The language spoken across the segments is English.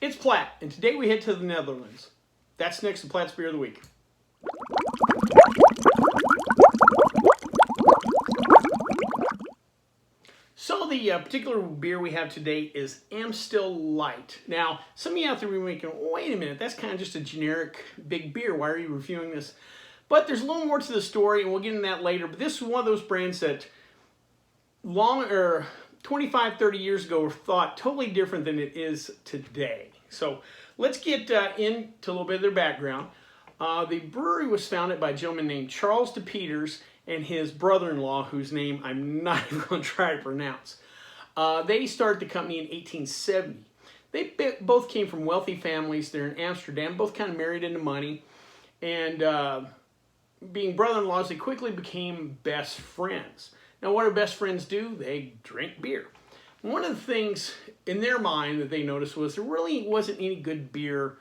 It's Platt, and today we head to the Netherlands. That's next to Platt's Beer of the Week. So the particular beer we have today is Amstel Light. Now, some of you out there will be making, wait a minute, that's kind of just a generic big beer. Why are you reviewing this? But there's a little more to the story, and we'll get into that later. But this is one of those brands that 25, 30 years ago were thought totally different than it is today. So let's get into a little bit of their background. The brewery was founded by a gentleman named Charles de Peters and his brother-in-law, whose name I'm not even going to try to pronounce. They started the company in 1870. They both came from wealthy families. They're in Amsterdam, both kind of married into money. And being brother-in-laws, they quickly became best friends. Now, what do best friends do? They drink beer. One of the things in their mind that they noticed was there really wasn't any good beer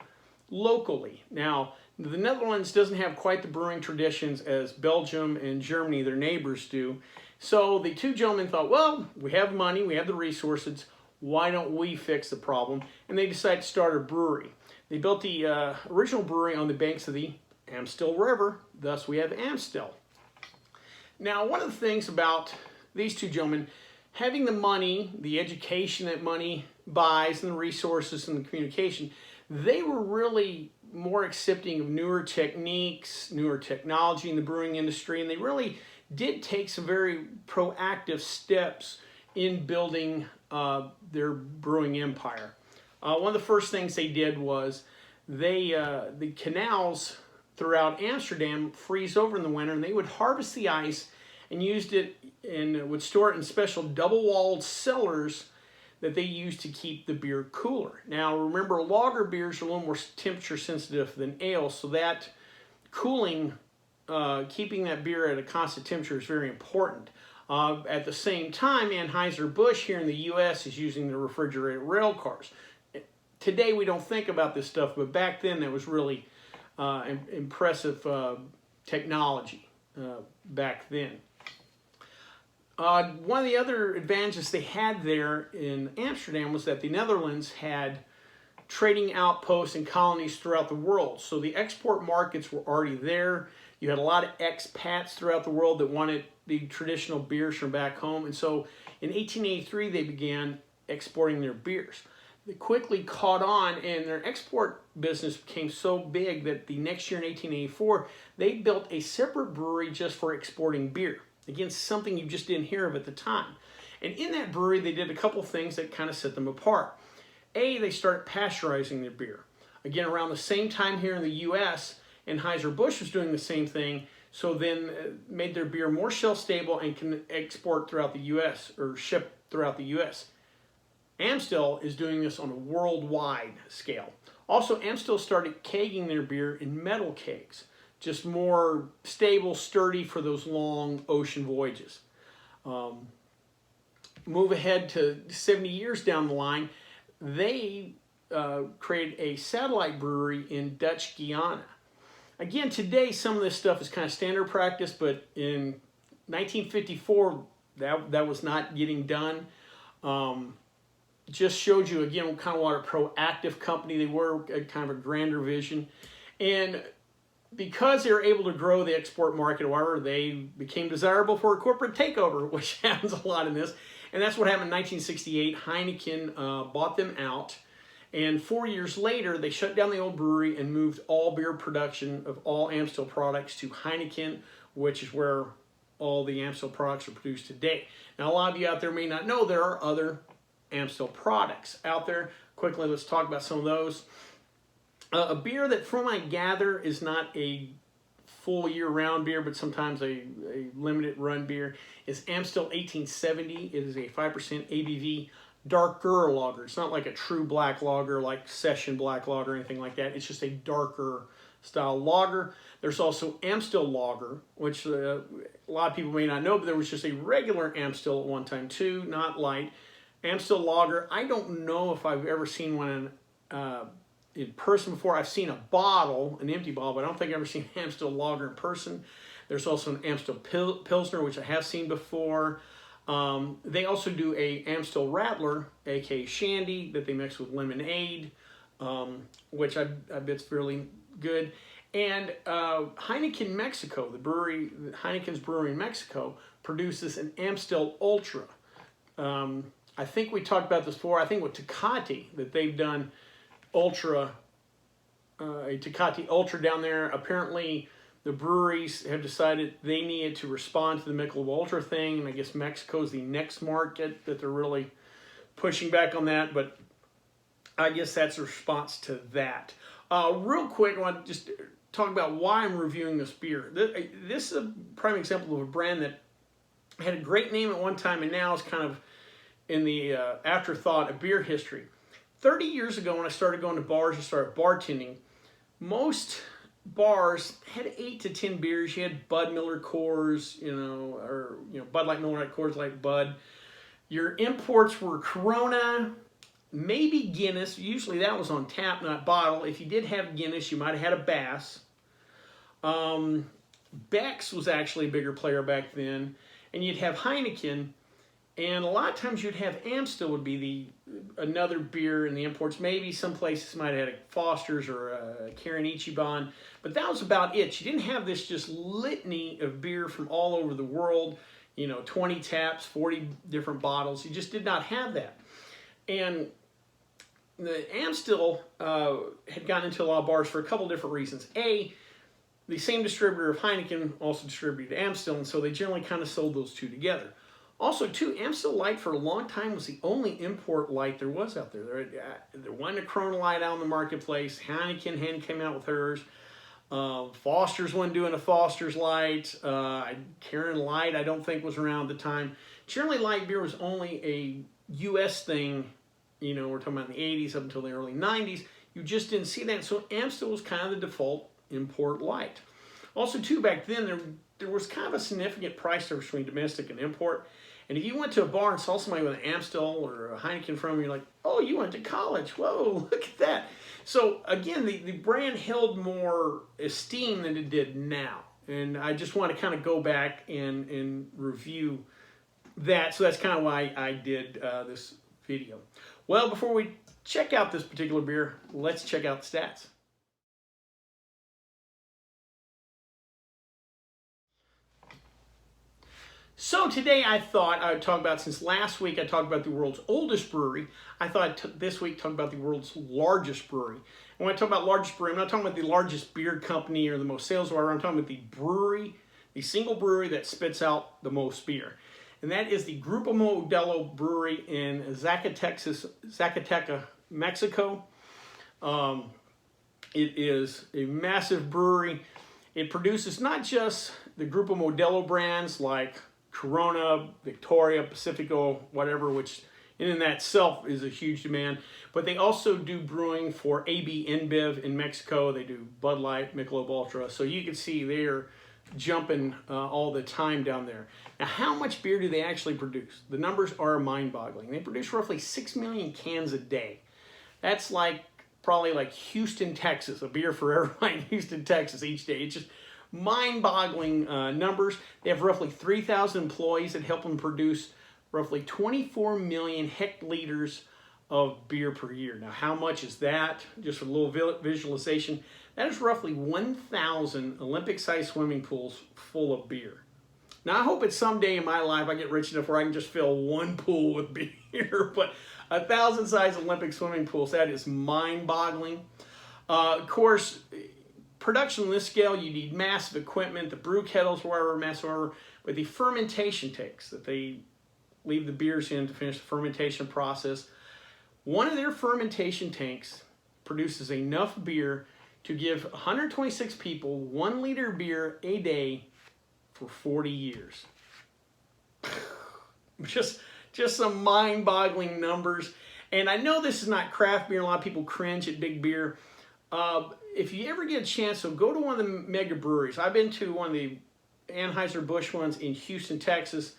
locally. Now, the Netherlands doesn't have quite the brewing traditions as Belgium and Germany, their neighbors, do. So the two gentlemen thought, well, we have money, we have the resources, why don't we fix the problem? And they decided to start a brewery. They built the original brewery on the banks of the Amstel River, thus we have Amstel. Now, one of the things about these two gentlemen, having the money, the education that money buys, and the resources and the communication, they were really more accepting of newer techniques, newer technology in the brewing industry, and they really did take some very proactive steps in building their brewing empire. One of the first things they did was the canals throughout Amsterdam freeze over in the winter, and they would harvest the ice and used it and would store it in special double-walled cellars that they used to keep the beer cooler. Now, remember, lager beers are a little more temperature sensitive than ale, so that cooling, keeping that beer at a constant temperature is very important. At the same time, Anheuser-Busch here in the U.S. is using the refrigerated rail cars. Today, we don't think about this stuff, but back then, that was really impressive technology back then. One of the other advantages they had there in Amsterdam was that the Netherlands had trading outposts and colonies throughout the world. So the export markets were already there. You had a lot of expats throughout the world that wanted the traditional beers from back home. And so in 1883, they began exporting their beers. They quickly caught on, and their export business became so big that the next year in 1884, they built a separate brewery just for exporting beer. Again, something you just didn't hear of at the time. And in that brewery, they did a couple things that kind of set them apart. A, they started pasteurizing their beer. Again, around the same time here in the U.S., Anheuser-Busch was doing the same thing, so then made their beer more shelf-stable and can export throughout the U.S. or ship throughout the U.S. Amstel is doing this on a worldwide scale. Also, Amstel started kegging their beer in metal kegs, just more stable, sturdy for those long ocean voyages. Move ahead to 70 years down the line, they created a satellite brewery in Dutch Guiana. Again, today some of this stuff is kind of standard practice, but in 1954, that was not getting done. Just showed you, again, kind of what a proactive company they were, kind of a grander vision. And because they were able to grow the export market, however, they became desirable for a corporate takeover, which happens a lot in this. And that's what happened in 1968. Heineken bought them out. And 4 years later, they shut down the old brewery and moved all beer production of all Amstel products to Heineken, which is where all the Amstel products are produced today. Now, a lot of you out there may not know there are other Amstel products out there. Quickly, let's talk about some of those. A beer that, from I gather, is not a full year-round beer, but sometimes a limited run beer, is Amstel 1870. It is a 5% ABV darker lager. It's not like a true black lager, like Session Black Lager or anything like that. It's just a darker style lager. There's also Amstel Lager, which a lot of people may not know, but there was just a regular Amstel at one time too, not light. Amstel Lager, I don't know if I've ever seen one in person before. I've seen a bottle, an empty bottle, but I don't think I've ever seen Amstel Lager in person. There's also an Amstel Pilsner, which I have seen before. They also do a Amstel Radler, aka Shandy, that they mix with lemonade. which I bet's fairly good. And Heineken Mexico, the brewery, Heineken's brewery in Mexico, produces an Amstel Ultra. I think we talked about this before. I think with Tecate that they've done Ultra, a Tecate Ultra down there. Apparently, the breweries have decided they needed to respond to the Michelob Ultra thing, and I guess Mexico's the next market that they're really pushing back on that. But I guess that's a response to that. Real quick, I want to just talk about why I'm reviewing this beer. This is a prime example of a brand that had a great name at one time and now is kind of in the afterthought of beer history. 30 years ago when I started going to bars and started bartending, most bars had 8 to 10 beers. You had Bud Miller Coors, or Bud Light, Miller Lite, Coors Light, Bud. Your imports were Corona, maybe Guinness. Usually that was on tap, not bottle. If you did have Guinness, you might have had a Bass. Beck's was actually a bigger player back then. And you'd have Heineken. And a lot of times you'd have Amstel would be another beer in the imports. Maybe some places might have had a Foster's or a Kirin Ichiban. But that was about it. You didn't have this just litany of beer from all over the world. 20 taps, 40 different bottles. You just did not have that. And the Amstel had gotten into a lot of bars for a couple different reasons. A, the same distributor of Heineken also distributed Amstel, and so they generally kind of sold those two together. Also, too, Amstel Light for a long time was the only import light there was out there. There wasn't a Corona Light out in the marketplace. Heineken hadn't came out with hers. Foster's wasn't doing a Foster's Light. Kirin Light, I don't think, was around at the time. Generally, light beer was only a U.S. thing. We're talking about in the 80s up until the early 90s. You just didn't see that. So Amstel was kind of the default import light. Also, too, back then, there was kind of a significant price difference between domestic and import. And if you went to a bar and saw somebody with an Amstel or a Heineken from, you're like, oh, you went to college. Whoa, look at that. So, again, the brand held more esteem than it did now. And I just want to kind of go back and review that. So that's kind of why I did this video. Well, before we check out this particular beer, let's check out the stats. So today I thought I would talk about, since last week I talked about the world's oldest brewery, I thought this week talk about the world's largest brewery. And when I talk about largest brewery, I'm not talking about the largest beer company or the most sales, whatever. I'm talking about the brewery, the single brewery that spits out the most beer. And that is the Grupo Modelo Brewery in Zacatecas, Mexico. It is a massive brewery. It produces not just the Grupo Modelo brands like Corona, Victoria, Pacifico, whatever, which in that itself is a huge demand, but they also do brewing for AB InBev in Mexico. They do Bud Light, Michelob Ultra. So you can see they're jumping all the time down there. Now, how much beer do they actually produce? The numbers are mind-boggling. They produce roughly 6 million cans a day. That's probably like Houston, Texas, a beer for everybody in Houston, Texas each day. It's just mind-boggling numbers. They have roughly 3,000 employees that help them produce roughly 24 million hectoliters of beer per year. Now, how much is that? Just for a little visualization, that is roughly 1,000 Olympic-sized swimming pools full of beer. Now, I hope it's someday in my life I get rich enough where I can just fill one pool with beer, but 1,000 size Olympic swimming pools, that is mind-boggling. Of course, production on this scale, you need massive equipment, the brew kettles, wherever, but the fermentation tanks that they leave the beers in to finish the fermentation process. One of their fermentation tanks produces enough beer to give 126 people 1 liter beer a day for 40 years. Just some mind-boggling numbers. And I know this is not craft beer. A lot of people cringe at big beer. If you ever get a chance, so go to one of the mega breweries. I've been to one of the Anheuser-Busch ones in Houston, Texas.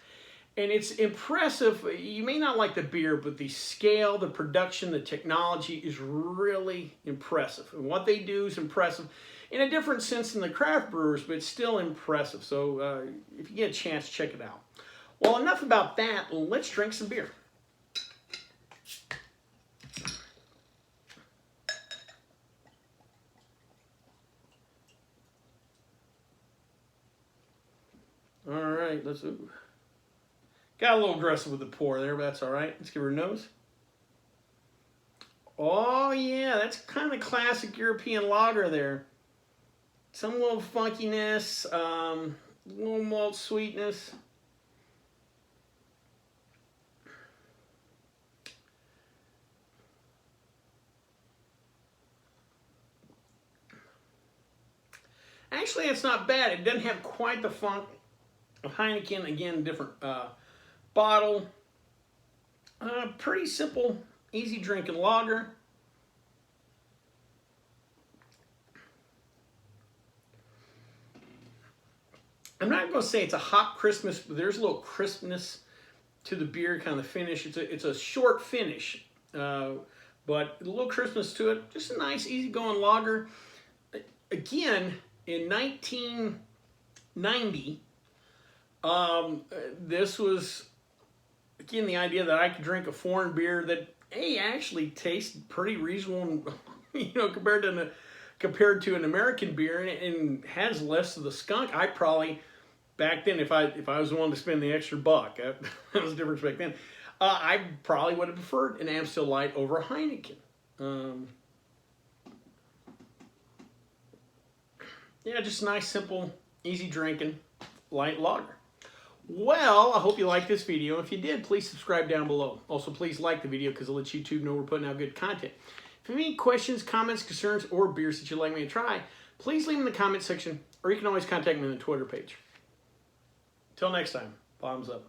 And it's impressive. You may not like the beer, but the scale, the production, the technology is really impressive. And what they do is impressive in a different sense than the craft brewers, but it's still impressive. So if you get a chance, check it out. Well, enough about that. Let's drink some beer. right, let's, ooh. Got a little aggressive with the pour there, but that's all right. Let's give her a nose. Oh yeah, that's kind of classic European lager there. Some little funkiness, little malt sweetness. Actually, it's not bad. It doesn't have quite the funk of Heineken. Again, different bottle. Pretty simple, easy drinking lager. I'm not going to say it's a hot Christmas, but there's a little crispness to the beer, kind of finish. It's a short finish, but a little crispness to it. Just a nice, easygoing lager. Again, in 1990, this was, again, the idea that I could drink a foreign beer that, hey, actually tastes pretty reasonable, you know, compared to an American beer, and has less of the skunk. I probably, back then, if I was the one to spend the extra buck, that was the difference back then, I probably would have preferred an Amstel Light over a Heineken. Yeah, just nice, simple, easy drinking, light lager. Well, I hope you liked this video. If you did, please subscribe down below. Also, please like the video because it lets YouTube know we're putting out good content. If you have any questions, comments, concerns, or beers that you'd like me to try, please leave them in the comment section, or you can always contact me on the Twitter page. Till next time, bottoms up.